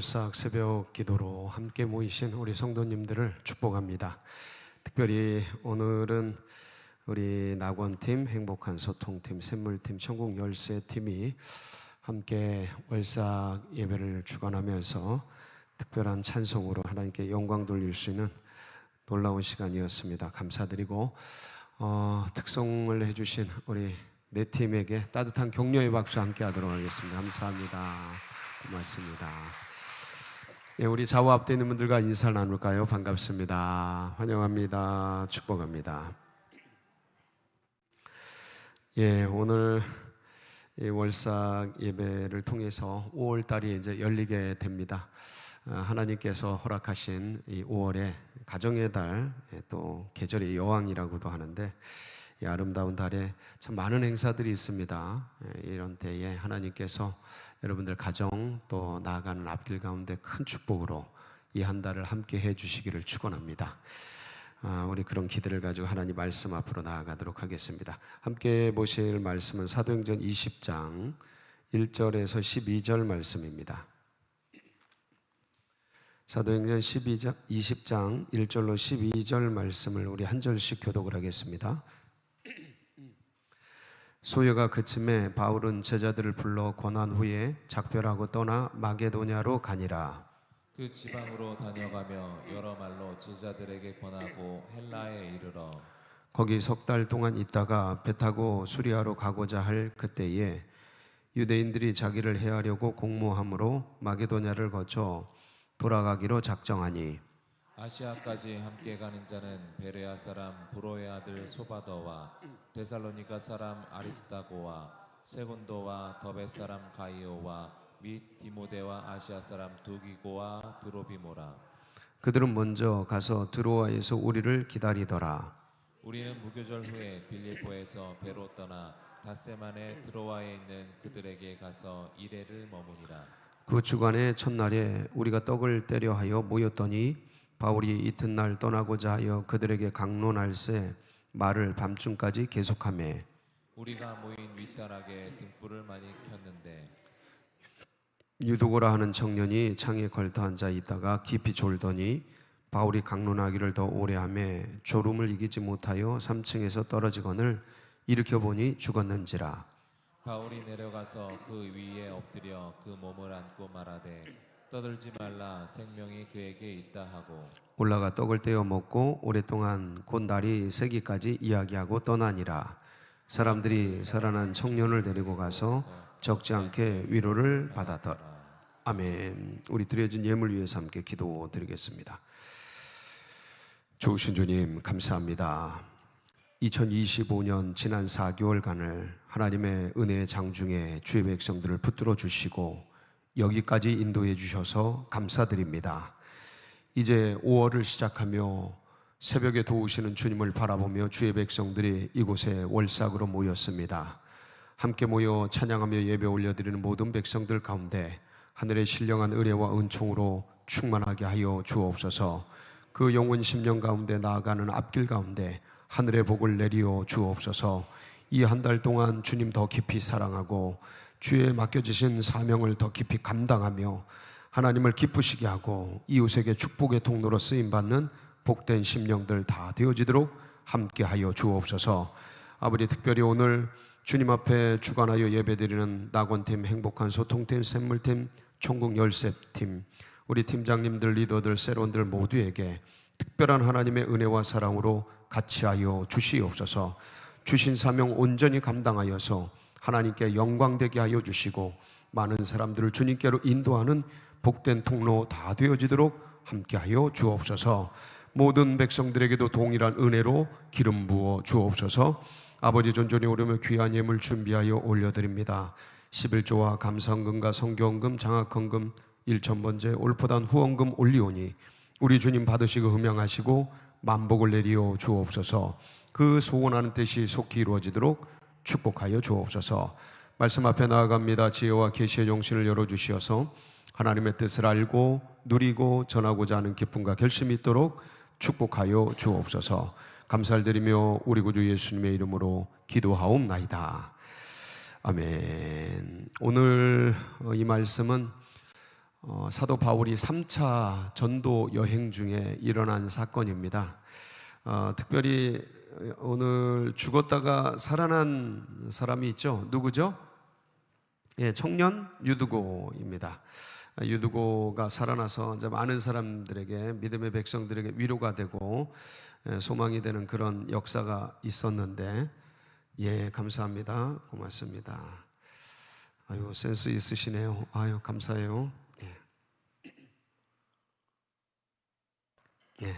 싹 새벽 기도로 함께 모이신 우리 성도님들을 축복합니다. 특별히 오늘은 우리 낙원팀, 행복한 소통팀, 샘물팀, 천국 열쇠팀이 함께 월삭 예배를 주관하면서 특별한 찬송으로 하나님께 영광 돌릴 수 있는 놀라운 시간이었습니다. 감사드리고 특송을 해주신 우리 네 팀에게 따뜻한 격려의 박수 함께 하도록 하겠습니다. 감사합니다. 고맙습니다. 네, 우리 좌우 앞에 있는 분들과 인사를 나눌까요? 반갑습니다. 환영합니다. 축복합니다. 예, 오늘 이 월삭 예배를 통해서 5월 달이 이제 열리게 됩니다. 하나님께서 허락하신 이 5월에 가정의 달, 또 계절의 여왕이라고도 하는데 이 아름다운 달에 참 많은 행사들이 있습니다. 이런 때에 하나님께서 여러분들 가정 또 나아가는 앞길 가운데 큰 축복으로 이 한 달을 함께 해주시기를 축원합니다. 우리 그런 기대를 가지고 하나님 말씀 앞으로 나아가도록 하겠습니다. 함께 보실 말씀은 사도행전 20장 1절에서 12절 말씀입니다. 사도행전 20장 1절로 12절 말씀을 우리 한 절씩 교독을 하겠습니다. 소요가 그침에 바울은 제자들을 불러 권한 후에 작별하고 떠나 마게도냐로 가니라. 그 지방으로 다녀가며 여러 말로 제자들에게 권하고 헬라에 이르러 거기 석 달 동안 있다가 배 타고 수리아로 가고자 할 그때에 유대인들이 자기를 해하려고 공모함으로 마게도냐를 거쳐 돌아가기로 작정하니 아시아까지 함께 가는 자는 베레아 사람 브로의 아들 소바더와 데살로니가 사람 아리스타고와 세곤도와 더베 사람 가이오와 및 디모데와 아시아 사람 두기고와 드로비모라. 그들은 먼저 가서 드로아에서 우리를 기다리더라. 우리는 무교절 후에 빌립보에서 배로 떠나 닷새만에 드로아에 있는 그들에게 가서 이레를 머무니라. 그 주간의 첫날에 우리가 떡을 때려 하여 모였더니 바울이 이튿날 떠나고자 하여 그들에게 강론할새 말을 밤중까지 계속하며 우리가 모인 윗다락에 등불을 많이 켰는데 유두고라 하는 청년이 창에 걸터 앉아 있다가 깊이 졸더니 바울이 강론하기를 더 오래 하며 졸음을 이기지 못하여 3층에서 떨어지거늘 일으켜보니 죽었는지라. 바울이 내려가서 그 위에 엎드려 그 몸을 안고 말하되 떠들지 말라, 생명이 그에게 있다 하고 올라가 떡을 떼어 먹고 오랫동안 곧 날이 새기까지 이야기하고 떠나니라. 사람들이 살아난 청년을 데리고 가서 적지 않게 위로를 받았더라. 아멘. 우리 드려진 예물 위해서 함께 기도드리겠습니다. 좋으신 주님 감사합니다. 2025년 지난 4개월간을 하나님의 은혜의 장중에 주의 백성들을 붙들어 주시고 여기까지 인도해 주셔서 감사드립니다. 이제 5월을 시작하며 새벽에 도우시는 주님을 바라보며 주의 백성들이 이곳에 월삭으로 모였습니다. 함께 모여 찬양하며 예배 올려드리는 모든 백성들 가운데 하늘의 신령한 은혜와 은총으로 충만하게 하여 주옵소서. 그 영혼 심령 가운데 나아가는 앞길 가운데 하늘의 복을 내리어 주옵소서. 이 한 달 동안 주님 더 깊이 사랑하고 주의 맡겨주신 사명을 더 깊이 감당하며 하나님을 기쁘시게 하고 이웃에게 축복의 통로로 쓰임받는 복된 심령들 다 되어지도록 함께하여 주옵소서. 아버지, 특별히 오늘 주님 앞에 주관하여 예배드리는 낙원팀, 행복한 소통팀, 샘물팀, 천국 열쇠팀, 우리 팀장님들, 리더들, 세론들 모두에게 특별한 하나님의 은혜와 사랑으로 같이하여 주시옵소서. 주신 사명 온전히 감당하여서 하나님께 영광되게 하여 주시고 많은 사람들을 주님께로 인도하는 복된 통로 다 되어지도록 함께하여 주옵소서. 모든 백성들에게도 동일한 은혜로 기름 부어 주옵소서. 아버지, 존존히 오르며 귀한 예물 준비하여 올려드립니다. 11조와 감사헌금과 성교헌금, 장학헌금, 일천번제, 올포단 후원금 올리오니 우리 주님 받으시고 흠양하시고 만복을 내리어 주옵소서. 그 소원하는 뜻이 속히 이루어지도록 축복하여 주옵소서. 말씀 앞에 나아갑니다. 지혜와 계시의 정신을 열어주시어서 하나님의 뜻을 알고 누리고 전하고자 하는 기쁨과 결심이 있도록 축복하여 주옵소서. 감사를 드리며 우리 구주 예수님의 이름으로 기도하옵나이다. 아멘. 오늘 이 말씀은 사도 바울이 3차 전도 여행 중에 일어난 사건입니다. 특별히 오늘 죽었다가 살아난 사람이 있죠. 누구죠? 예, 청년 유두고입니다. 유두고가 살아나서 이제 많은 사람들에게, 믿음의 백성들에게 위로가 되고 소망이 되는 그런 역사가 있었는데, 예, 감사합니다. 고맙습니다. 아유, 센스 있으시네요. 아유, 감사해요. 예. 예.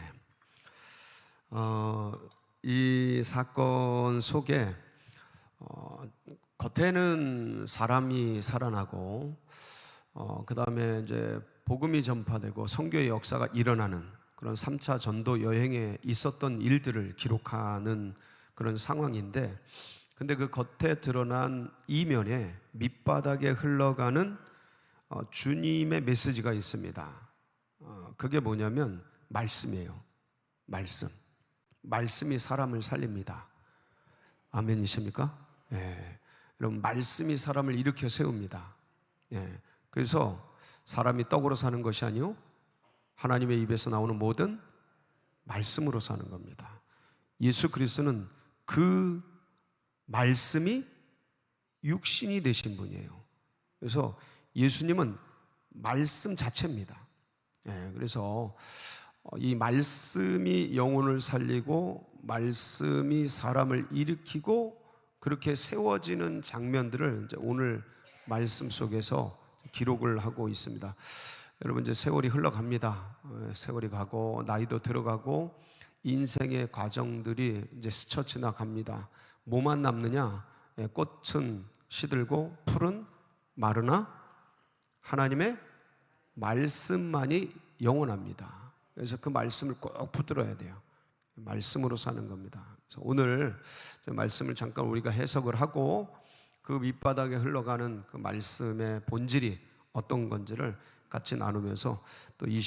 이 사건 속에 겉에는 사람이 살아나고 그 다음에 이제 복음이 전파되고 선교의 역사가 일어나는 그런 3차 전도 여행에 있었던 일들을 기록하는 그런 상황인데, 근데 그 겉에 드러난 이면에 밑바닥에 흘러가는 주님의 메시지가 있습니다. 그게 뭐냐면 말씀이에요. 말씀이 사람을 살립니다. 아멘이십니까? 예. 여러분, 말씀이 사람을 일으켜 세웁니다. 예. 그래서 사람이 떡으로 사는 것이 아니요 하나님의 입에서 나오는 모든 말씀으로 사는 겁니다. 예수 그리스도는 그 말씀이 육신이 되신 분이에요. 그래서 예수님은 말씀 자체입니다. 예. 그래서 이 말씀이 영혼을 살리고 말씀이 사람을 일으키고 그렇게 세워지는 장면들을 이제 오늘 말씀 속에서 기록을 하고 있습니다. 여러분, 이제 세월이 흘러갑니다. 세월이 가고 나이도 들어가고 인생의 과정들이 이제 스쳐 지나갑니다. 뭐만 남느냐? 꽃은 시들고 풀은 마르나 하나님의 말씀만이 영원합니다. 그래서 그 말씀을 꼭 붙들어야 돼요. 말씀으로 사는 겁니다. 그래서 오늘 말씀을 잠깐 우리가 해석을 하고 그 밑바닥에 흘러가는 그 말씀의 본질이 어떤 건지를 같이 나누면서 또 이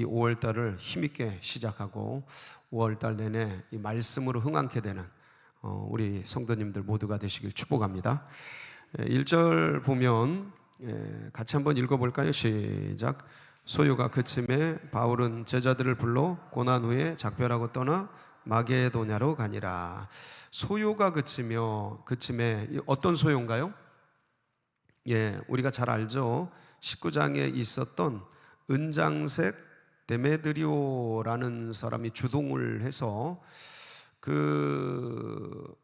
5월 달을 힘있게 시작하고 5월 달 내내 이 말씀으로 흥황케 되는 우리 성도님들 모두가 되시길 축복합니다. 1절 보면 같이 한번 읽어볼까요? 시작. 소요가 그침에 바울은 제자들을 불러 고난 후에 작별하고 떠나 마게도냐로 가니라. 소요가 그침에 어떤 소요인가요? 예, 우리가 잘 알죠. 19장에 있었던 은장색 데메드리오라는 사람이 주동을 해서 그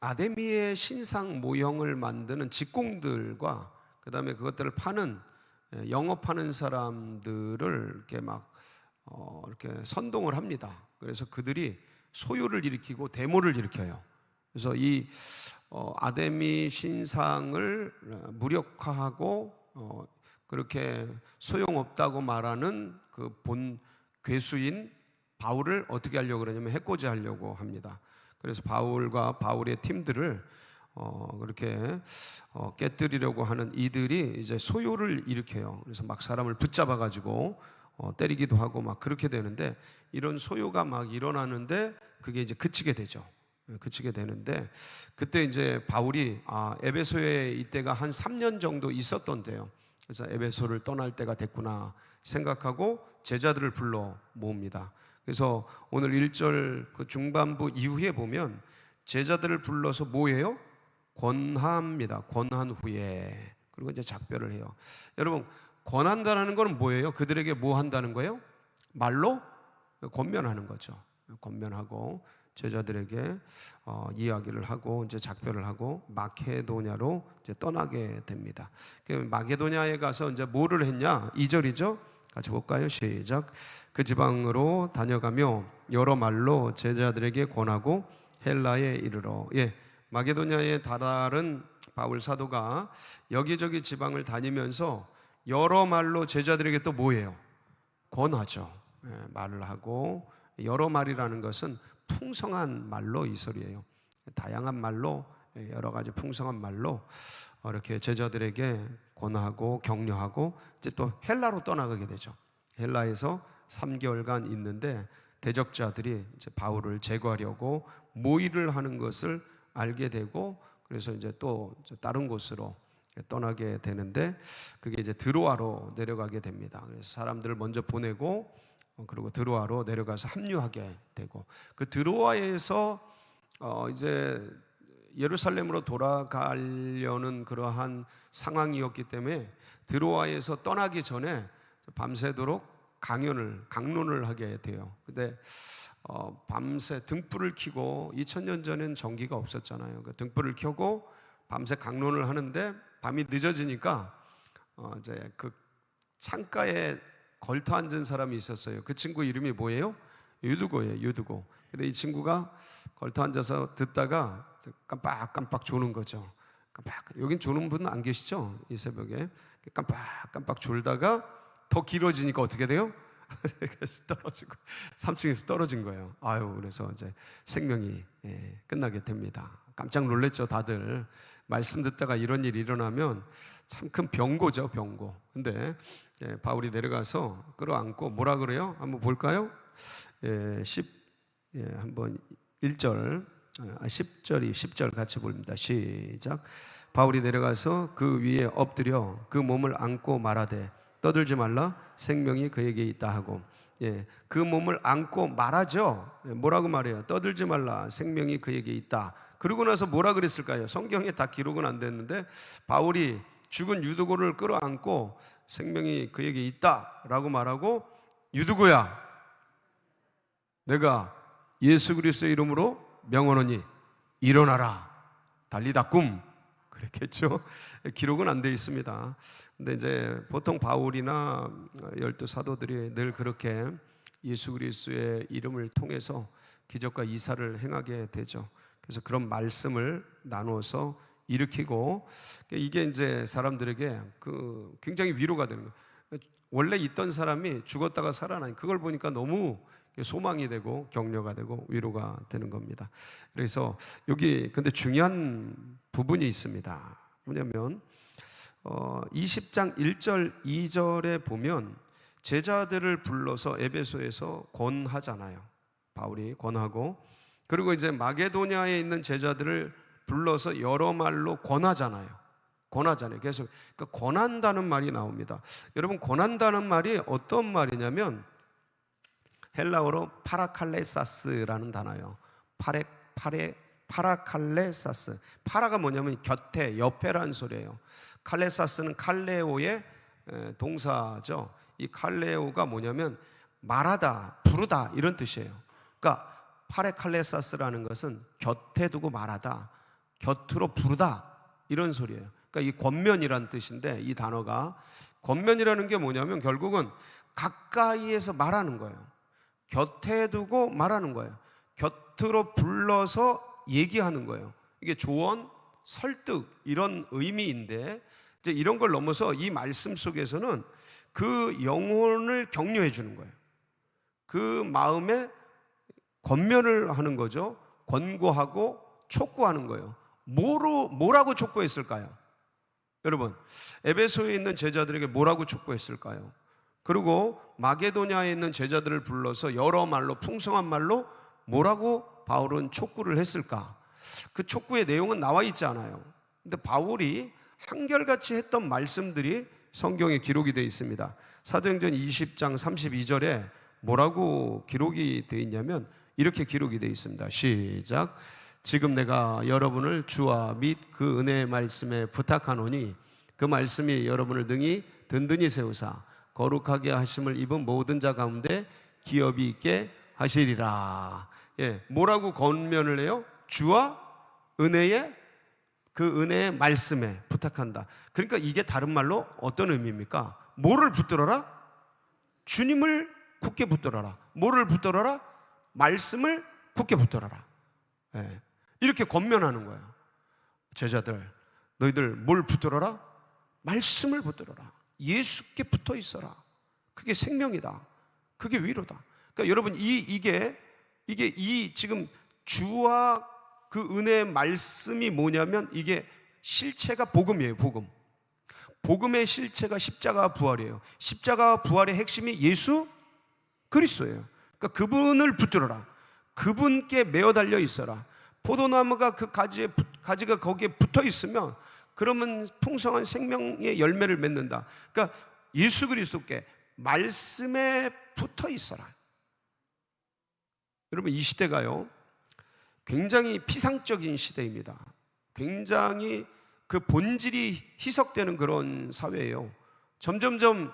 아데미의 신상 모형을 만드는 직공들과 그 다음에 그것들을 파는 영업하는 사람들을 이렇게 막 이렇게 선동을 합니다. 그래서 그들이 소요를 일으키고 데모를 일으켜요. 그래서 이 아데미 신상을 무력화하고 그렇게 소용없다고 말하는 그 본 괴수인 바울을 어떻게 하려고 그러냐면 해코지하려고 합니다. 그래서 바울과 바울의 팀들을 그렇게 깨뜨리려고 하는 이들이 이제 소요를 일으켜요. 그래서 막 사람을 붙잡아 가지고 때리기도 하고 막 그렇게 되는데, 이런 소요가 막 일어나는데 그게 이제 그치게 되죠. 그치게 되는데, 그때 이제 바울이 에베소에 이때가 한 3년 정도 있었던데요. 그래서 에베소를 떠날 때가 됐구나 생각하고 제자들을 불러 모읍니다. 그래서 오늘 1절 그 중반부 이후에 보면 제자들을 불러서 뭐예요? 권하합니다. 권한 후에. 그리고 이제 작별을 해요. 여러분, 권한다는 건 뭐예요? 그들에게 뭐 한다는 거예요? 말로 권면하는 거죠. 권면하고 제자들에게 이야기를 하고 이제 작별을 하고 마케도냐로 이제 떠나게 됩니다. 마케도냐에 가서 이제 뭐를 했냐? 2절이죠. 같이 볼까요? 시작. 그 지방으로 다녀가며 여러 말로 제자들에게 권하고 헬라에 이르러. 예, 마게도냐에 다다른 바울 사도가 여기저기 지방을 다니면서 여러 말로 제자들에게 또 뭐예요? 권하죠. 예, 말을 하고, 여러 말이라는 것은 풍성한 말로 이 소리예요. 다양한 말로, 여러 가지 풍성한 말로 이렇게 제자들에게 권하고 격려하고 이제 또 헬라로 떠나가게 되죠. 헬라에서 3개월간 있는데 대적자들이 이제 바울을 제거하려고 모의를 하는 것을 알게 되고, 그래서 이제 또 다른 곳으로 떠나게 되는데 그게 이제 드로아로 내려가게 됩니다. 그래서 사람들을 먼저 보내고 그리고 드로아로 내려가서 합류하게 되고 그 드로아에서 이제 예루살렘으로 돌아가려는 그러한 상황이었기 때문에 드로아에서 떠나기 전에 밤새도록 강론을 하게 돼요. 근데 밤새 등불을 켜고 2000년 전엔 전기가 없었잖아요. 그 등불을 켜고 밤새 강론을 하는데 밤이 늦어지니까 이제 그 창가에 걸터 앉은 사람이 있었어요. 그 친구 이름이 뭐예요? 유두고예요. 유두고. 근데 이 친구가 걸터 앉아서 듣다가 깜빡깜빡 조는 거죠. 깜빡. 여긴 조는 분 안 계시죠? 이 새벽에 깜빡깜빡 졸다가 더 길어지니까 어떻게 돼요? 떨어지고 3층에서 떨어진 거예요. 아유, 그래서 이제 생명이 끝나게 됩니다. 깜짝 놀랐죠, 다들. 말씀 듣다가 이런 일이 일어나면 참 큰 병고죠, 병고. 근데 바울이 내려가서 끌어안고 뭐라 그래요? 한번 볼까요? 한번 1절, 10절 같이 봅니다. 시작. 바울이 내려가서 그 위에 엎드려 그 몸을 안고 말하되 떠들지 말라, 생명이 그에게 있다 하고, 그 몸을 안고 말하죠. 뭐라고 말해요? 떠들지 말라, 생명이 그에게 있다. 그러고 나서 뭐라 그랬을까요? 성경에 다 기록은 안 됐는데 바울이 죽은 유두고를 끌어안고 생명이 그에게 있다라고 말하고, 유두고야, 내가 예수 그리스도의 이름으로 명하노니 일어나라, 달리다 꿈, 그랬겠죠. 기록은 안 돼 있습니다. 근데 이제 보통 바울이나 12 사도들이 늘 그렇게 예수 그리스도의 이름을 통해서 기적과 이사를 행하게 되죠. 그래서 그런 말씀을 나누어서 일으키고, 이게 이제 사람들에게 굉장히 위로가 되는 거예요. 원래 있던 사람이 죽었다가 살아나니 그걸 보니까 너무 소망이 되고 격려가 되고 위로가 되는 겁니다. 그래서 여기 근데 중요한 부분이 있습니다. 뭐냐면 20장 1절 2절에 보면 제자들을 불러서 에베소에서 권하잖아요. 바울이 권하고, 그리고 이제 마게도냐에 있는 제자들을 불러서 여러 말로 권하잖아요. 그래서 권한다는 말이 나옵니다. 여러분, 권한다는 말이 어떤 말이냐면 헬라어로 파라칼레사스라는 단어예요. 파라칼레사스. 파라가 뭐냐면 곁에, 옆에라는 소리예요. 칼레사스는 칼레오의 동사죠. 이 칼레오가 뭐냐면 말하다, 부르다 이런 뜻이에요. 그러니까 파레칼레사스라는 것은 곁에 두고 말하다, 곁으로 부르다 이런 소리예요. 그러니까 이 권면이라는 뜻인데, 이 단어가 권면이라는 게 뭐냐면 결국은 가까이에서 말하는 거예요. 곁에 두고 말하는 거예요. 곁으로 불러서 얘기하는 거예요. 이게 조언, 설득 이런 의미인데, 이제 이런 걸 넘어서 이 말씀 속에서는 그 영혼을 격려해 주는 거예요. 그 마음에 권면을 하는 거죠. 권고하고 촉구하는 거예요. 뭐라고 촉구했을까요? 여러분, 에베소에 있는 제자들에게 뭐라고 촉구했을까요? 그리고 마게도냐에 있는 제자들을 불러서 여러 말로, 풍성한 말로 뭐라고 바울은 촉구를 했을까? 그 촉구의 내용은 나와 있지 않아요. 근데 바울이 한결같이 했던 말씀들이 성경에 기록이 되어 있습니다. 사도행전 20장 32절에 뭐라고 기록이 되어 있냐면 이렇게 기록이 되어 있습니다. 시작. 지금 내가 여러분을 주와 및 그 은혜의 말씀에 부탁하노니 그 말씀이 여러분을 능히 든든히 세우사 거룩하게 하심을 입은 모든 자 가운데 기업이 있게 하시리라. 뭐라고 권면을 해요? 주와 은혜의 그 은혜의 말씀에 부탁한다. 그러니까 이게 다른 말로 어떤 의미입니까? 뭐를 붙들어라? 주님을 굳게 붙들어라. 뭐를 붙들어라? 말씀을 굳게 붙들어라. 이렇게 권면하는 거예요. 제자들, 너희들 뭘 붙들어라? 말씀을 붙들어라. 예수께 붙어 있어라. 그게 생명이다. 그게 위로다. 그러니까 여러분, 이게 지금 주와 그 은혜의 말씀이 뭐냐면 이게 실체가 복음이에요. 복음의 실체가 십자가 부활이에요. 십자가 부활의 핵심이 예수 그리스도예요. 그러니까 그분을 붙들어라. 그분께 매어 달려 있어라. 포도나무가 그 가지가 거기에 붙어 있으면 그러면 풍성한 생명의 열매를 맺는다. 그러니까 예수 그리스도께 말씀에 붙어 있어라. 여러분, 이 시대가요 굉장히 피상적인 시대입니다. 굉장히 그 본질이 희석되는 그런 사회예요. 점점점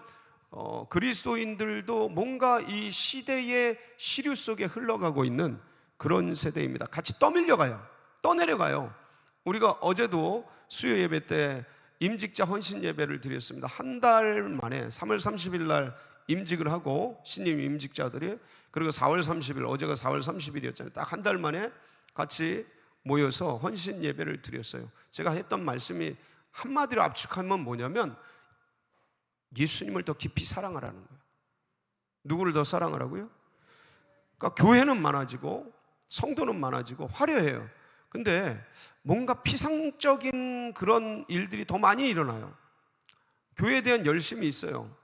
그리스도인들도 뭔가 이 시대의 시류 속에 흘러가고 있는 그런 세대입니다. 같이 떠밀려가요. 떠내려가요. 우리가 어제도 수요 예배 때 임직자 헌신 예배를 드렸습니다. 한 달 만에 3월 30일 날 임직을 하고 신임 임직자들이, 그리고 4월 30일, 어제가 4월 30일이었잖아요. 딱 한 달 만에 같이 모여서 헌신 예배를 드렸어요. 제가 했던 말씀이 한마디로 압축하면 뭐냐면 예수님을 더 깊이 사랑하라는 거예요. 누구를 더 사랑하라고요? 그러니까 교회는 많아지고 성도는 많아지고 화려해요. 근데 뭔가 피상적인 그런 일들이 더 많이 일어나요. 교회에 대한 열심이 있어요.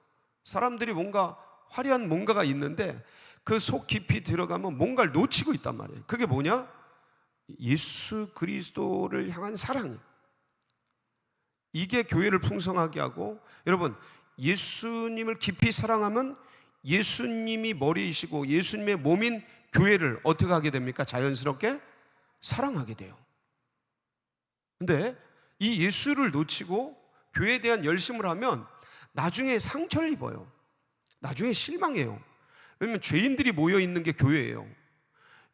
사람들이 뭔가 화려한 뭔가가 있는데 그 속 깊이 들어가면 뭔가를 놓치고 있단 말이에요. 그게 뭐냐? 예수 그리스도를 향한 사랑이에요. 이게 교회를 풍성하게 하고, 여러분, 예수님을 깊이 사랑하면 예수님이 머리이시고 예수님의 몸인 교회를 어떻게 하게 됩니까? 자연스럽게 사랑하게 돼요. 근데 이 예수를 놓치고 교회에 대한 열심을 하면 나중에 상처를 입어요. 나중에 실망해요. 왜냐하면 죄인들이 모여 있는 게 교회예요.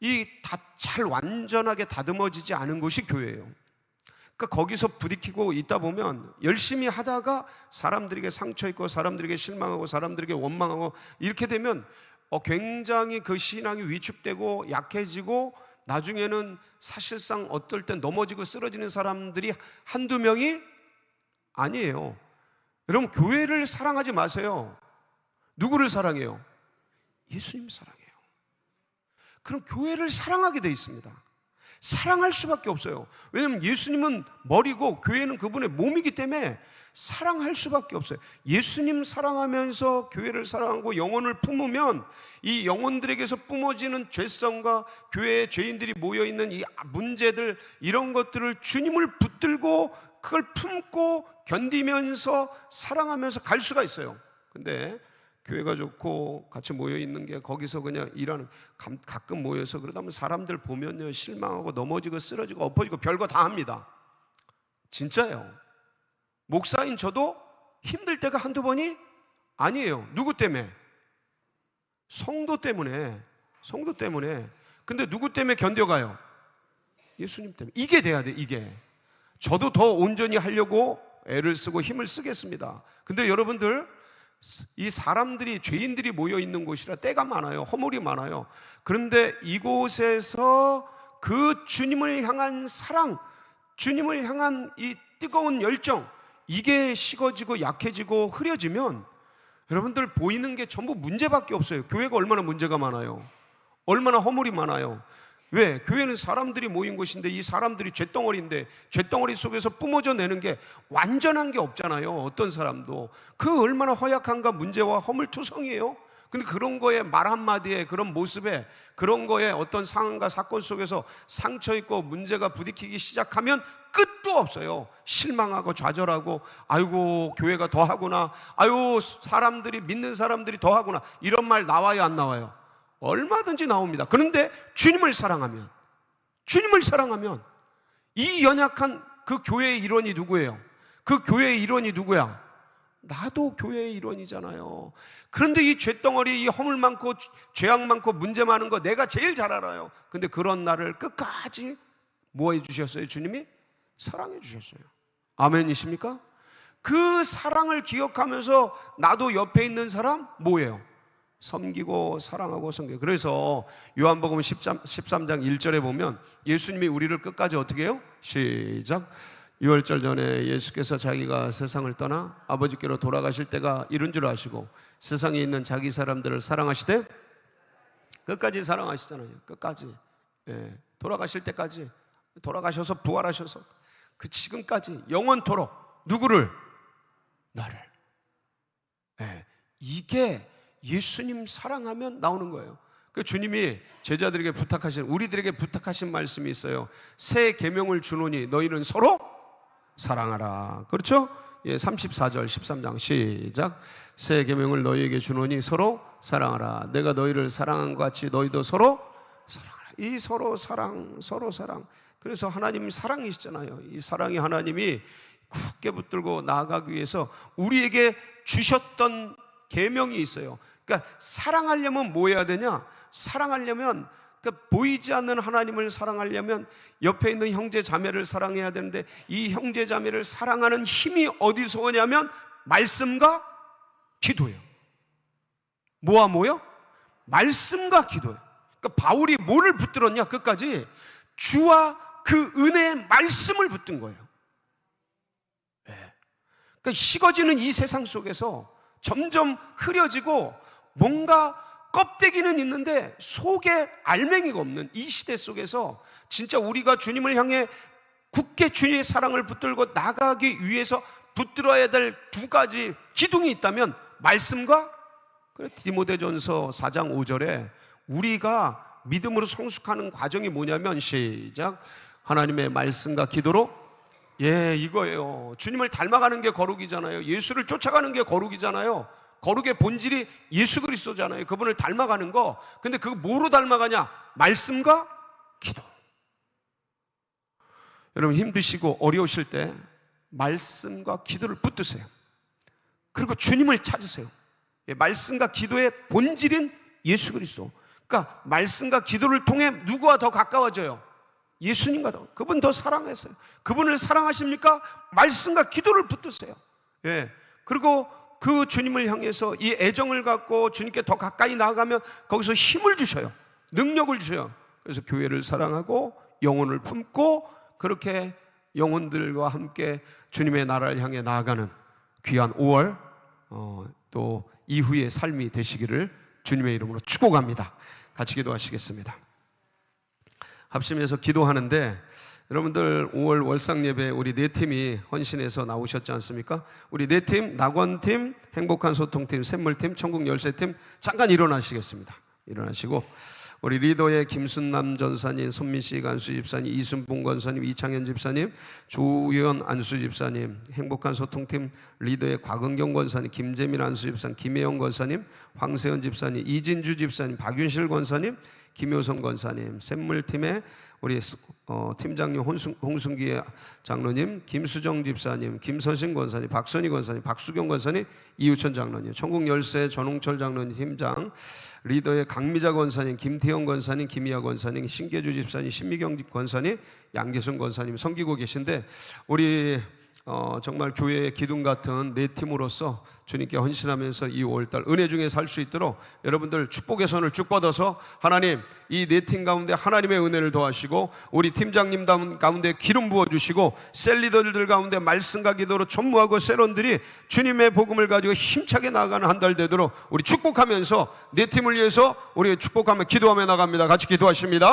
이 다 잘 완전하게 다듬어지지 않은 곳이 교회예요. 그러니까 거기서 부딪히고 있다 보면 열심히 하다가 사람들에게 상처 입고 사람들에게 실망하고 사람들에게 원망하고 이렇게 되면 굉장히 그 신앙이 위축되고 약해지고 나중에는 사실상 어떨 땐 넘어지고 쓰러지는 사람들이 한두 명이 아니에요. 여러분, 교회를 사랑하지 마세요. 누구를 사랑해요? 예수님 사랑해요. 그럼 교회를 사랑하게 돼 있습니다. 사랑할 수밖에 없어요. 왜냐하면 예수님은 머리고 교회는 그분의 몸이기 때문에 사랑할 수밖에 없어요. 예수님 사랑하면서 교회를 사랑하고 영혼을 품으면 이 영혼들에게서 뿜어지는 죄성과 교회에 죄인들이 모여있는 이 문제들, 이런 것들을 주님을 붙들고 그걸 품고 견디면서 사랑하면서 갈 수가 있어요. 근데 교회가 좋고 같이 모여있는 게 거기서 그냥 일하는, 가끔 모여서 그러다 보면 사람들 보면요 실망하고 넘어지고 쓰러지고 엎어지고 별거 다 합니다. 진짜예요. 목사인 저도 힘들 때가 한두 번이 아니에요. 누구 때문에? 성도 때문에. 성도 때문에. 근데 누구 때문에 견뎌가요? 예수님 때문에. 이게 돼야 돼. 이게. 저도 더 온전히 하려고 애를 쓰고 힘을 쓰겠습니다. 근데 여러분들, 이 사람들이, 죄인들이 모여 있는 곳이라 때가 많아요. 허물이 많아요. 그런데 이곳에서 그 주님을 향한 사랑, 주님을 향한 이 뜨거운 열정, 이게 식어지고 약해지고 흐려지면 여러분들 보이는 게 전부 문제밖에 없어요. 교회가 얼마나 문제가 많아요. 얼마나 허물이 많아요. 왜? 교회는 사람들이 모인 곳인데 이 사람들이 쇳덩어리인데 쇳덩어리 속에서 뿜어져 내는 게 완전한 게 없잖아요. 어떤 사람도. 그 얼마나 허약한가, 문제와 허물투성이에요. 근데 그런 거에 말 한마디에, 그런 모습에, 그런 거에 어떤 상황과 사건 속에서 상처 있고 문제가 부딪히기 시작하면 끝도 없어요. 실망하고 좌절하고, 아이고 교회가 더 하구나, 아유 사람들이, 믿는 사람들이 더 하구나, 이런 말 나와요 안 나와요? 얼마든지 나옵니다. 그런데 주님을 사랑하면 이 연약한 그 교회의 일원이 누구예요? 그 교회의 일원이 누구야? 나도 교회의 일원이잖아요. 그런데 이 쇳덩어리, 이 허물 많고 죄악 많고 문제 많은 거 내가 제일 잘 알아요. 근데 그런 나를 끝까지 뭐 해주셨어요? 주님이 사랑해 주셨어요. 아멘이십니까? 그 사랑을 기억하면서 나도 옆에 있는 사람 뭐예요? 섬기고 사랑하고 섬기고. 그래서 요한복음 13장 1절에 보면 예수님이 우리를 끝까지 어떻게 해요? 시작. 유월절 전에 예수께서 자기가 세상을 떠나 아버지께로 돌아가실 때가 이른 줄 아시고 세상에 있는 자기 사람들을 사랑하시되, 끝까지 사랑하시잖아요. 끝까지. 예, 돌아가실 때까지, 돌아가셔서 부활하셔서 그 지금까지 영원토록 누구를? 나를. 예, 이게 예수님 사랑하면 나오는 거예요. 그 주님이 제자들에게 부탁하신, 우리들에게 부탁하신 말씀이 있어요. 새 계명을 주노니 너희는 서로 사랑하라. 그렇죠? 예, 34절 13장 시작. 새 계명을 너희에게 주노니 서로 사랑하라. 내가 너희를 사랑한 것 같이 너희도 서로 사랑하라. 이 서로 사랑, 서로 사랑. 그래서 하나님 사랑이시잖아요. 이 사랑이 하나님이 굳게 붙들고 나아가기 위해서 우리에게 주셨던 계명이 있어요. 그러니까 사랑하려면 뭐 해야 되냐? 사랑하려면, 그러니까 보이지 않는 하나님을 사랑하려면 옆에 있는 형제 자매를 사랑해야 되는데, 이 형제 자매를 사랑하는 힘이 어디서 오냐면 말씀과 기도예요. 뭐와 뭐요? 말씀과 기도예요. 그러니까 바울이 뭐를 붙들었냐? 끝까지 주와 그 은혜의 말씀을 붙든 거예요. 그러니까 식어지는 이 세상 속에서 점점 흐려지고 뭔가 껍데기는 있는데 속에 알맹이가 없는 이 시대 속에서 진짜 우리가 주님을 향해 굳게 주님의 사랑을 붙들고 나가기 위해서 붙들어야 될 두 가지 기둥이 있다면 말씀과, 디모데전서 4장 5절에 우리가 믿음으로 성숙하는 과정이 뭐냐면 시작. 하나님의 말씀과 기도로, 예, 이거예요. 주님을 닮아가는 게 거룩이잖아요. 예수를 쫓아가는 게 거룩이잖아요. 거룩의 본질이 예수 그리스도잖아요. 그분을 닮아가는 거. 근데 그거 뭐로 닮아가냐? 말씀과 기도. 여러분 힘드시고 어려우실 때 말씀과 기도를 붙드세요. 그리고 주님을 찾으세요. 예, 말씀과 기도의 본질인 예수 그리스도. 그러니까 말씀과 기도를 통해 누구와 더 가까워져요? 예수님과 더. 그분 더 사랑했어요. 그분을 사랑하십니까? 말씀과 기도를 붙드세요. 예. 그리고 그 주님을 향해서 이 애정을 갖고 주님께 더 가까이 나아가면 거기서 힘을 주셔요. 능력을 주셔요. 그래서 교회를 사랑하고 영혼을 품고 그렇게 영혼들과 함께 주님의 나라를 향해 나아가는 귀한 5월 또 이후의 삶이 되시기를 주님의 이름으로 축복합니다. 같이 기도하시겠습니다. 합심해서 기도하는데 여러분들 5월 월상 예배 우리 네 팀이 헌신해서 나오셨지 않습니까? 우리 네 팀, 낙원팀, 행복한 소통팀, 샘물팀, 천국 열쇠팀 잠깐 일어나시겠습니다. 일어나시고 우리 리더의 김순남 전사님, 손민식 안수 집사님, 이순봉 권사님, 이창현 집사님, 조우현 안수 집사님, 행복한 소통팀 리더의 곽은경 권사님, 김재민 안수 집사님, 김혜영 권사님, 황세현 집사님, 이진주 집사님, 박윤실 권사님, 김효성 권사님, 샘물팀의 우리 팀장님 홍순기 장로님, 김수정 집사님, 김선신 권사님, 박선희 권사님, 박수경 권사님, 이우천 장로님, 천국 열쇠 전홍철 장로님 팀장, 리더의 강미자 권사님, 김태형 권사님, 김희아 권사님, 신계주 집사님, 신미경 권사님, 양계순 권사님 섬기고 계신데 우리 정말 교회의 기둥 같은 네 팀으로서 주님께 헌신하면서 이 5월달 은혜 중에 살 수 있도록 여러분들 축복의 손을 쭉 뻗어서 하나님 이 네 팀 가운데 하나님의 은혜를 더하시고 우리 팀장님 가운데 기름 부어주시고 셀리더들 가운데 말씀과 기도로 전무하고 세론들이 주님의 복음을 가지고 힘차게 나아가는 한 달 되도록 우리 축복하면서 네 팀을 위해서 우리 축복하며 기도하며 나갑니다. 같이 기도하십니다.